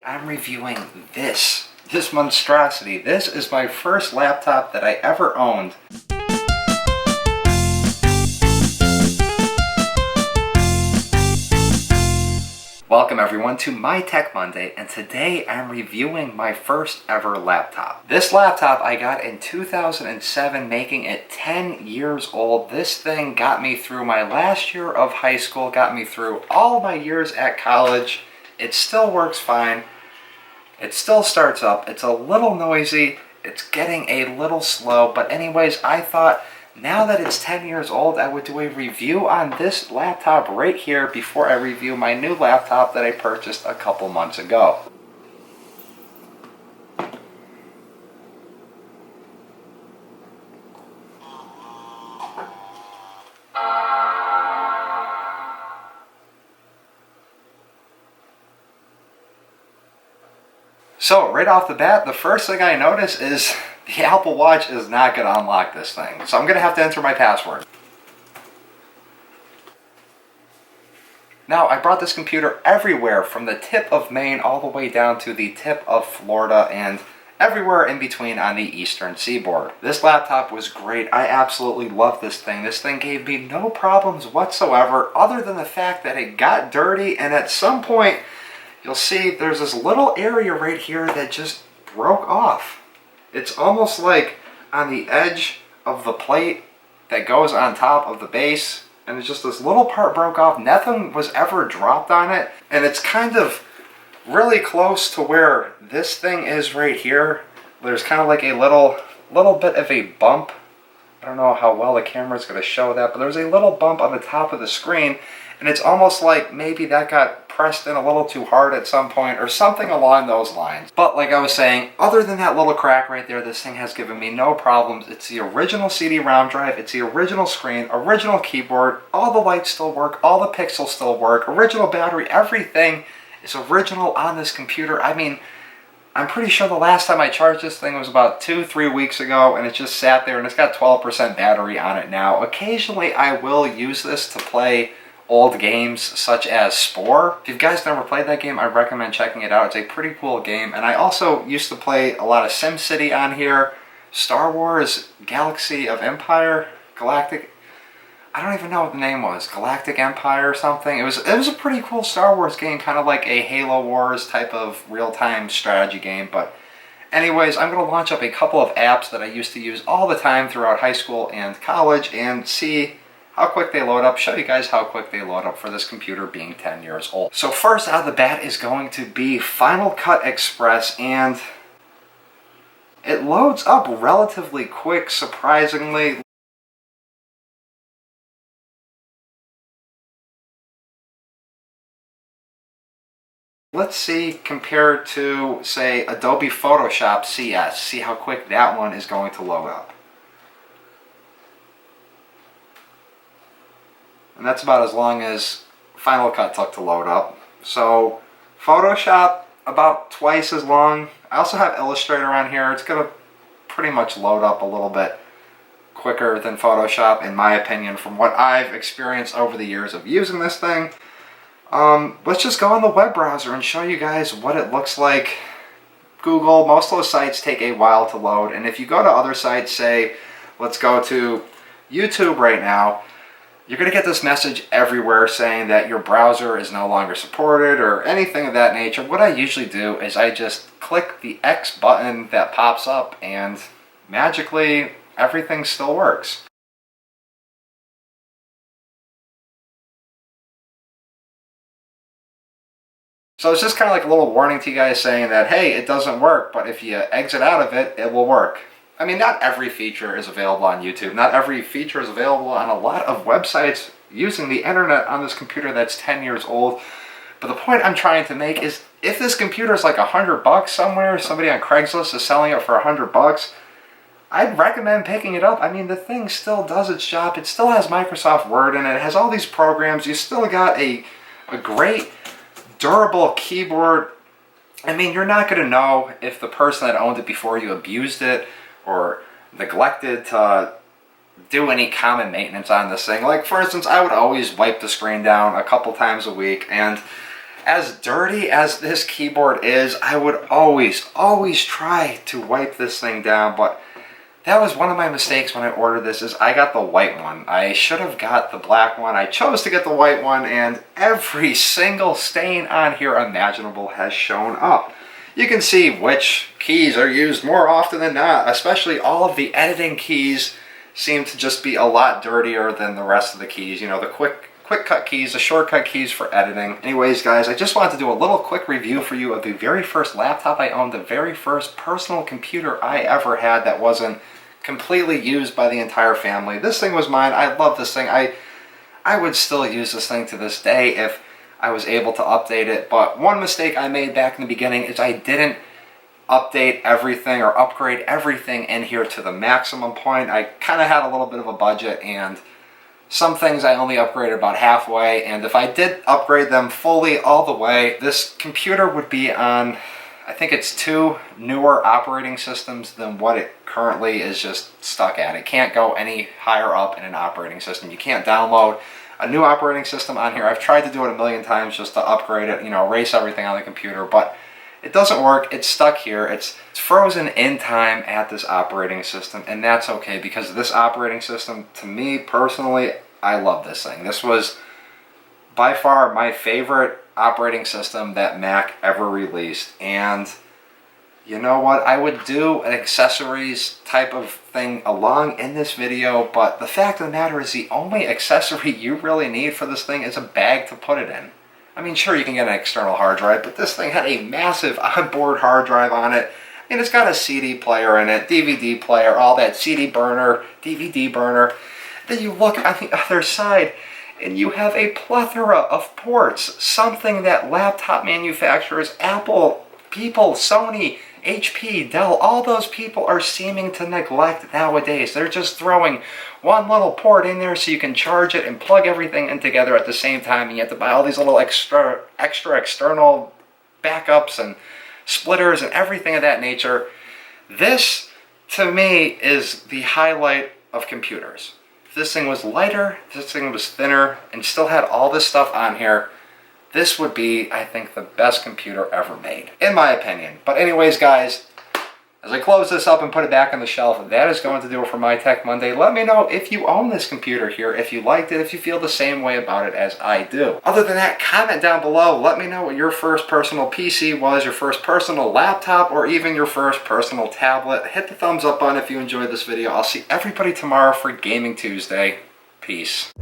I'm reviewing this monstrosity. This is my first laptop that I ever owned. Welcome everyone to My Tech Monday, and today I'm reviewing my first ever laptop. This laptop I got in 2007, making it 10 years old. This thing got me through my last year of high school, got me through all my years at college. It still works fine. It still starts up. It's a little noisy. It's getting a little slow, but anyways, I thought now that it's 10 years old, I would do a review on this laptop right here before I review my new laptop that I purchased a couple months ago. So right off the bat, the first thing I notice is the Apple Watch is not going to unlock this thing. So I'm going to have to enter my password. Now, I brought this computer everywhere from the tip of Maine all the way down to the tip of Florida and everywhere in between on the eastern seaboard. This laptop was great. I absolutely love this thing. This thing gave me no problems whatsoever other than the fact that it got dirty, and at some point you'll see there's this little area right here that just broke off. It's almost like on the edge of the plate that goes on top of the base, and it's just this little part broke off. Nothing was ever dropped on it, and it's kind of really close to where this thing is right here. There's kind of like a little bit of a bump. I don't know how well the camera's going to show that, but there's a little bump on the top of the screen, and it's almost like maybe that got pressed in a little too hard at some point or something along those lines. But like I was saying, other than that little crack right there, this thing has given me no problems. It's the original CD-ROM drive, it's the original screen, original keyboard, all the lights still work, all the pixels still work, original battery, everything is original on this computer. I mean, I'm pretty sure the last time I charged this thing was about 2-3 weeks ago, and it just sat there, and it's got 12% battery on it now. Occasionally I will use this to play old games such as Spore. If you guys never played that game, I recommend checking it out. It's a pretty cool game. And I also used to play a lot of SimCity on here, Star Wars, Galaxy of Empire, Galactic, I don't even know what the name was, Galactic Empire or something. It was a pretty cool Star Wars game, kind of like a Halo Wars type of real-time strategy game. But anyways, I'm going to launch up a couple of apps that I used to use all the time throughout high school and college and see how quick they load up, show you guys how quick they load up for this computer being 10 years old. So first out of the bat is going to be Final Cut Express, and it loads up relatively quick, surprisingly. Let's see, compared to, say, Adobe Photoshop CS, see how quick that one is going to load up. And that's about as long as Final Cut took to load up. So Photoshop, about twice as long. I also have Illustrator on here. It's going to pretty much load up a little bit quicker than Photoshop, in my opinion, from what I've experienced over the years of using this thing. Let's just go on the web browser and show you guys what it looks like. Google, most of those sites take a while to load, and if you go to other sites, say, let's go to YouTube right now, you're going to get this message everywhere saying that your browser is no longer supported or anything of that nature. What I usually do is I just click the X button that pops up, and magically everything still works. So it's just kind of like a little warning to you guys saying that, hey, it doesn't work, but if you exit out of it, it will work. I mean, not every feature is available on YouTube. Not every feature is available on a lot of websites using the internet on this computer that's 10 years old. But the point I'm trying to make is, if this computer is like $100 somewhere, somebody on Craigslist is selling it for $100, I'd recommend picking it up. I mean, the thing still does its job. It still has Microsoft Word in it. It has all these programs. You still got a great, durable keyboard. I mean, you're not going to know if the person that owned it before you abused it or neglected to do any common maintenance on this thing. Like, for instance, I would always wipe the screen down a couple times a week, and As dirty as this keyboard is, I would always try to wipe this thing down, but that was one of my mistakes when I ordered this, is I got the white one. I should have got the black one. I chose to get the white one, and every single stain on here imaginable has shown up. You can see which keys are used more often than not, especially all of the editing keys seem to just be a lot dirtier than the rest of the keys. You know, the quick cut keys, the shortcut keys for editing. Anyways, guys, I just wanted to do a little quick review for you of the very first laptop I owned, the very first personal computer I ever had that wasn't completely used by the entire family. This thing was mine. I love this thing. I would still use this thing to this day if I was able to update it. But one mistake I made back in the beginning is I didn't update everything or upgrade everything in here to the maximum point. I kind of had a little bit of a budget, and some things I only upgraded about halfway, and if I did upgrade them fully all the way, this computer would be on, I think it's 2 newer operating systems than what it currently is just stuck at. It can't go any higher up in an operating system. You can't download a new operating system on here. I've tried to do it a million times just to upgrade it, you know, erase everything on the computer, but it doesn't work. It's stuck here. It's frozen in time at this operating system, and that's okay, because this operating system, to me personally, I love this thing. This was by far my favorite operating system that Mac ever released, and you know what? I would do an accessories type of thing along in this video, but the fact of the matter is the only accessory you really need for this thing is a bag to put it in. I mean, sure, you can get an external hard drive, but this thing had a massive onboard hard drive on it. And it's got a CD player in it, DVD player, all that, CD burner, DVD burner. Then you look on the other side, and you have a plethora of ports, something that laptop manufacturers, Apple, people, Sony, HP, Dell, all those people are seeming to neglect nowadays. They're just throwing one little port in there so you can charge it and plug everything in together at the same time, and you have to buy all these little extra external backups and splitters and everything of that nature. This, to me, is the highlight of computers. If this thing was lighter, if this thing was thinner, and still had all this stuff on here, this would be, I think, the best computer ever made, in my opinion. But anyways, guys, as I close this up and put it back on the shelf, that is going to do it for My Tech Monday. Let me know if you own this computer here, if you liked it, if you feel the same way about it as I do. Other than that, comment down below. Let me know what your first personal PC was, your first personal laptop, or even your first personal tablet. Hit the thumbs up button if you enjoyed this video. I'll see everybody tomorrow for Gaming Tuesday. Peace.